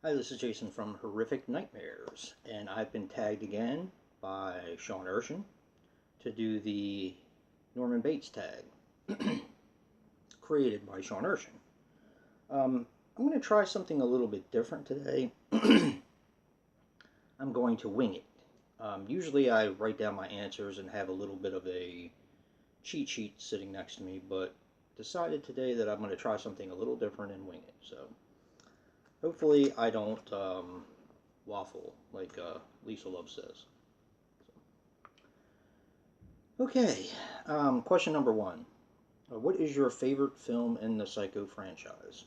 Hi, this is Jason from Horrific Nightmares, and I've been tagged again by Sean Erschen to do the Norman Bates tag, created by Sean Erschen. I'm going to try something a little bit different today. I'm going to wing it. Usually I write down my answers and have a little bit of a cheat sheet sitting next to me, but decided today that I'm going to try something a little different and wing it. So hopefully I don't waffle like Lisa Love says. Okay, question number one. What is your favorite film in the Psycho franchise?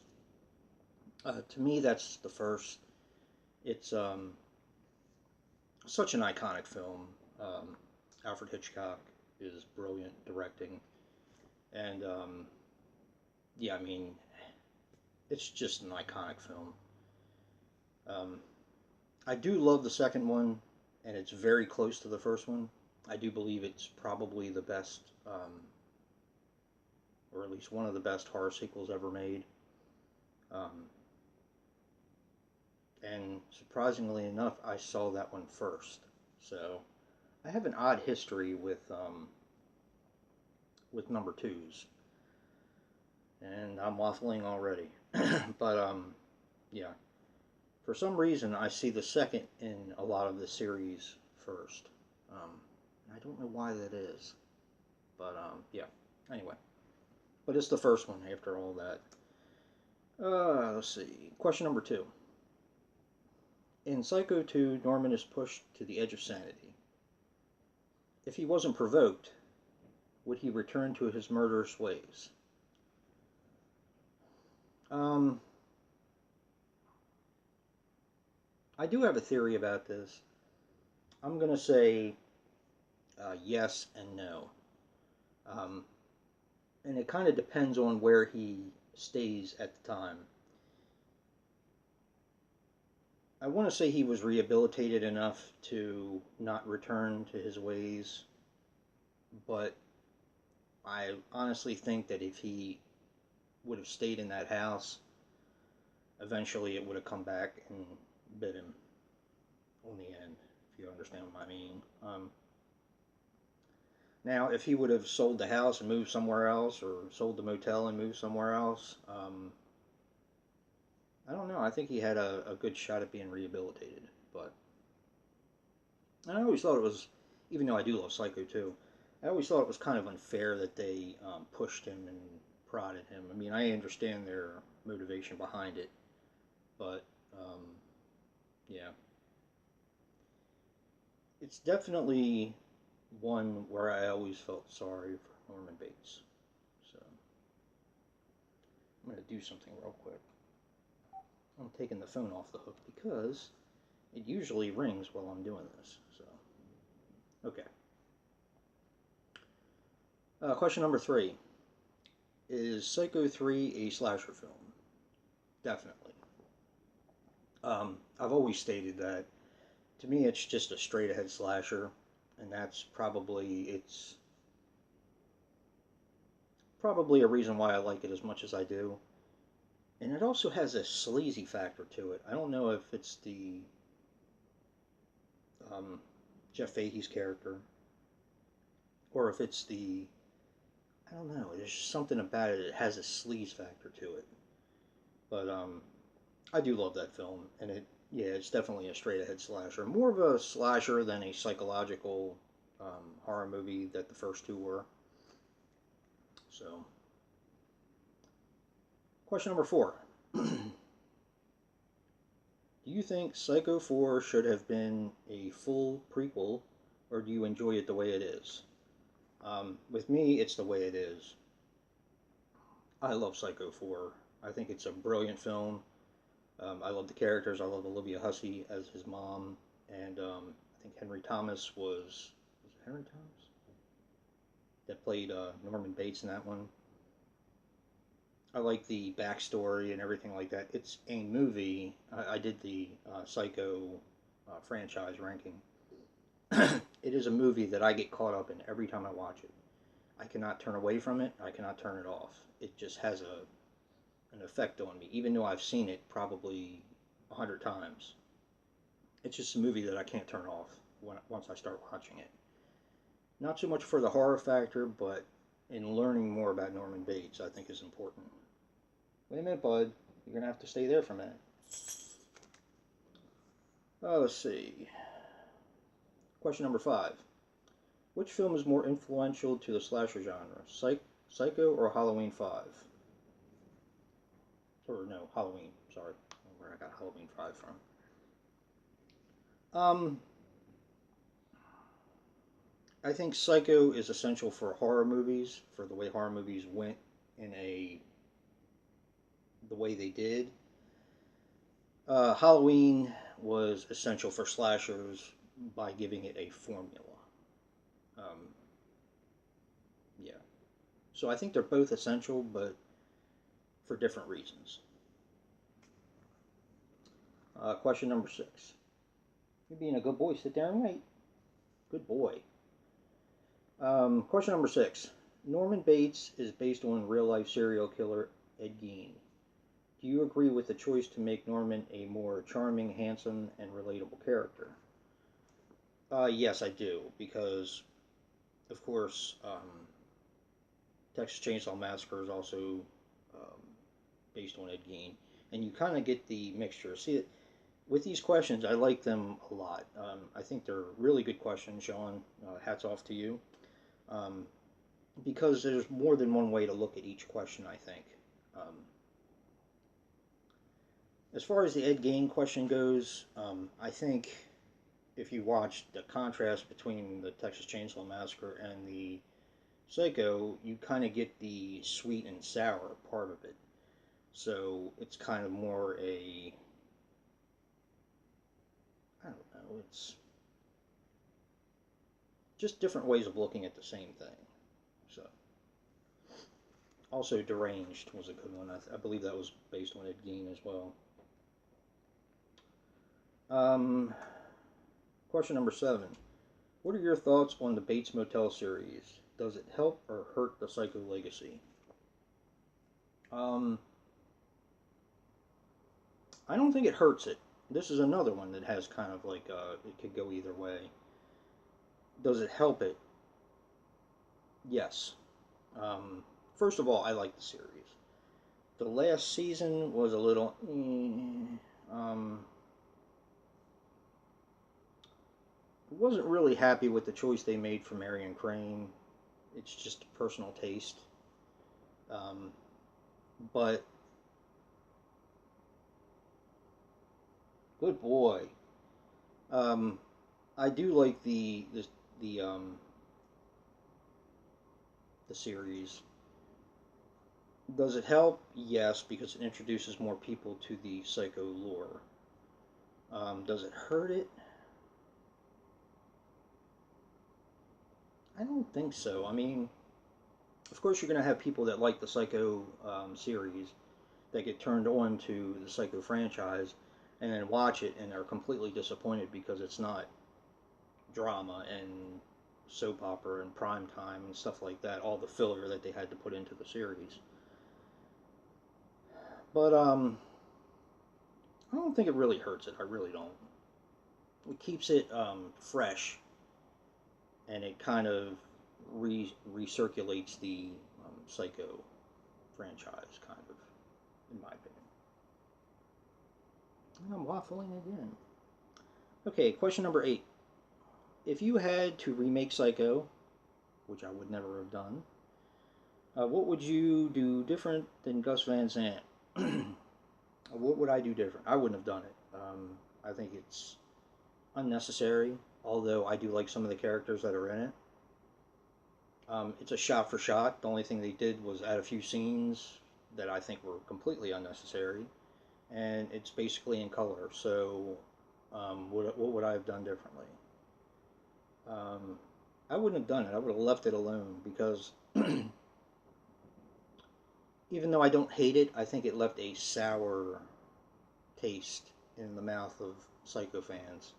To me, that's the first. It's such an iconic film. Alfred Hitchcock is brilliant directing. And yeah, I mean, it's just an iconic film. Um, I do love the second one, and it's very close to the first one. I do believe it's probably the best, or at least one of the best horror sequels ever made. Um, and surprisingly enough, I saw that one first. So I have an odd history with number twos, and I'm waffling already. But yeah, for some reason, I see the second in a lot of the series first. I don't know why that is, but yeah. Anyway, but it's the first one after all that. Let's see. Question number two. In Psycho 2, Norman is pushed to the edge of sanity. If he wasn't provoked, would he return to his murderous ways? Um, I do have a theory about this. I'm going to say yes and no. Um, and it kind of depends on where he stays at the time. I want to say he was rehabilitated enough to not return to his ways, but I honestly think that if he would have stayed in that house, eventually it would have come back and bit him on the end, if you understand what I mean. Now, if he would have sold the house and moved somewhere else, or sold the motel and moved somewhere else, I don't know. I think he had a good shot at being rehabilitated. But I always thought it was, even though I do love Psycho too, I always thought it was kind of unfair that they pushed him and prodded him. I mean, I understand their motivation behind it, but yeah, it's definitely one where I always felt sorry for Norman Bates. So I'm going to do something real quick. I'm taking the phone off the hook because it usually rings while I'm doing this. So, okay. Question number three. Is Psycho 3 a slasher film? Definitely. I've always stated that to me it's just a straight ahead slasher, and that's probably a reason why I like it as much as I do. And it also has a sleazy factor to it. I don't know if it's the um, Jeff Fahey's character, or if it's the I don't know. There's just something about it. It has a sleaze factor to it. But I do love that film, and yeah, it's definitely a straight ahead slasher. More of a slasher than a psychological horror movie that the first two were. So, question number four. Do you think Psycho 4 should have been a full prequel, or do you enjoy it the way it is? With me, it's the way it is. I love Psycho 4. I think it's a brilliant film. I love the characters. I love Olivia Hussey as his mom, and I think Henry Thomas was it Henry Thomas that played Norman Bates in that one. I like the backstory and everything like that. It's a movie. I did the Psycho franchise ranking. It is a movie that I get caught up in every time I watch it. I cannot turn away from it. I cannot turn it off. It just has an effect on me, even though I've seen it probably 100 times. It's just a movie that I can't turn off once I start watching it. Not so much for the horror factor, but in learning more about Norman Bates, I think is important. Wait a minute, bud. You're gonna have to stay there for a minute. Oh, let's see. Question number 5. Which film is more influential to the slasher genre, Psycho or Halloween 5? Or no, Halloween. Sorry, I don't know where I got Halloween 5 from. I think Psycho is essential for horror movies, for the way horror movies went in the way they did. Halloween was essential for slashers by giving it a formula. Um, yeah. So I think they're both essential, but for different reasons. Question number 6. You're being a good boy. Sit there and wait. Good boy. Question number 6. Norman Bates is based on real-life serial killer Ed Gein. Do you agree with the choice to make Norman a more charming, handsome, and relatable character? Yes, I do, because, of course, Texas Chainsaw Massacre is also um, based on Ed Gein, and you kind of get the mixture. See, with these questions, I like them a lot. I think they're really good questions, Sean. Hats off to you. Um, because there's more than one way to look at each question, I think. As far as the Ed Gein question goes, I think if you watch the contrast between the Texas Chainsaw Massacre and the Psycho, you kind of get the sweet and sour part of it. So it's kind of more I don't know, it's just different ways of looking at the same thing. So, also Deranged was a good one. I believe that was based on Ed Gein as well. Um, Question number 7. What are your thoughts on the Bates Motel series? Does it help or hurt the Psycho legacy? Um, I don't think it hurts it. This is another one that has kind of like, it could go either way. Does it help it? Yes. First of all, I like the series. The last season was a little. Wasn't really happy with the choice they made for Marion Crane. It's just personal taste. Um, but good boy. Um, I do like the the series. Does it help? Yes, because it introduces more people to the Psycho lore. Does it hurt it? I don't think so. I mean, of course, you're going to have people that like the Psycho series that get turned on to the Psycho franchise and then watch it and are completely disappointed because it's not drama and soap opera and prime time and stuff like that, all the filler that they had to put into the series. But I don't think it really hurts it. I really don't. It keeps it fresh, and it kind of recirculates the Psycho franchise, kind of, in my opinion. And I'm waffling again. Okay, question number 8. If you had to remake Psycho, which I would never have done, what would you do different than Gus Van Sant? What would I do different? I wouldn't have done it. I think it's unnecessary, although I do like some of the characters that are in it. It's a shot for shot. The only thing they did was add a few scenes that I think were completely unnecessary, and it's basically in color. So, what would I have done differently? I wouldn't have done it. I would have left it alone because even though I don't hate it, I think it left a sour taste in the mouth of Psycho fans.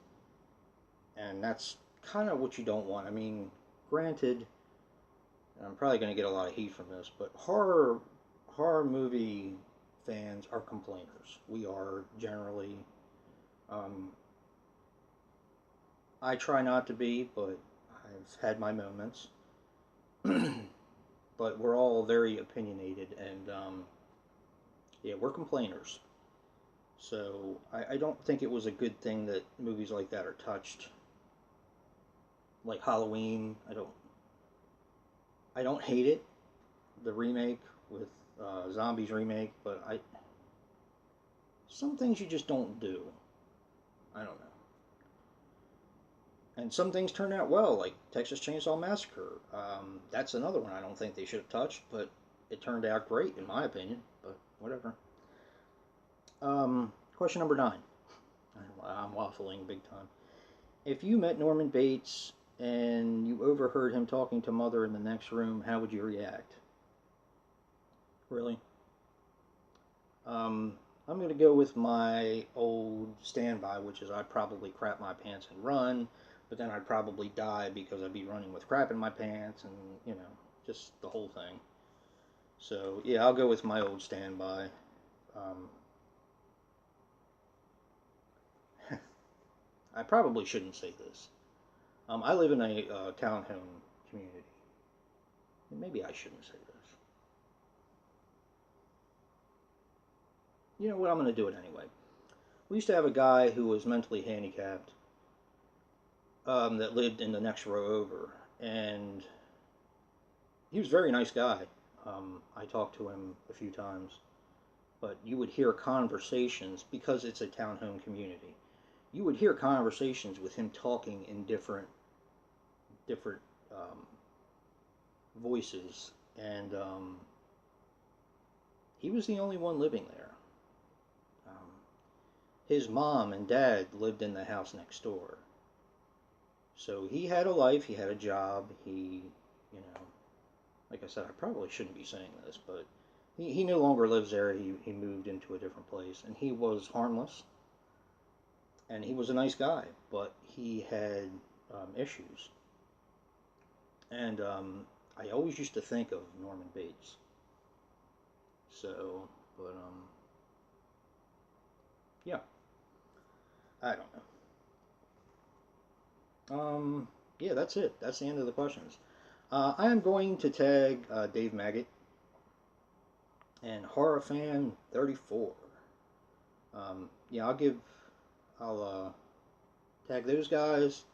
And that's kind of what you don't want. I mean, granted, I'm probably going to get a lot of heat from this, but horror movie fans are complainers. We are generally, Um, I try not to be, but I've had my moments. But we're all very opinionated, and yeah, we're complainers. So I don't think it was a good thing that movies like that are touched. Like Halloween, I don't hate it, the remake with Zombies remake, but I some things you just don't do. I don't know. And some things turn out well, like Texas Chainsaw Massacre. That's another one I don't think they should have touched, but it turned out great in my opinion. But whatever. Question number 9. I'm waffling big time. If you met Norman Bates and you overheard him talking to Mother in the next room, how would you react? Really? I'm going to go with my old standby, which is I'd probably crap my pants and run, but then I'd probably die because I'd be running with crap in my pants and, just the whole thing. So, yeah, I'll go with my old standby. Um, I probably shouldn't say this. I live in a townhome community. Maybe I shouldn't say this. You know what? I'm going to do it anyway. We used to have a guy who was mentally handicapped that lived in the next row over, and he was a very nice guy. I talked to him a few times, but you would hear conversations because it's a townhome community. You would hear conversations with him talking in different voices, and he was the only one living there. Um, his mom and dad lived in the house next door, so he had a life. He had a job. You know, like I said, I probably shouldn't be saying this, but he no longer lives there. He moved into a different place, and he was harmless, and he was a nice guy, but he had issues. And I always used to think of Norman Bates. So, but yeah, I don't know. Yeah, that's it. That's the end of the questions. I am going to tag Dave Maggot and Horror Fan 34. Yeah, I'll tag those guys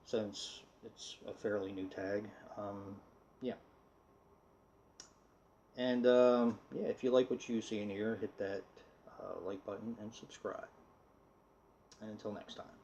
since it's a fairly new tag. Yeah, and yeah, if you like what you see in here, hit that like button and subscribe. And until next time.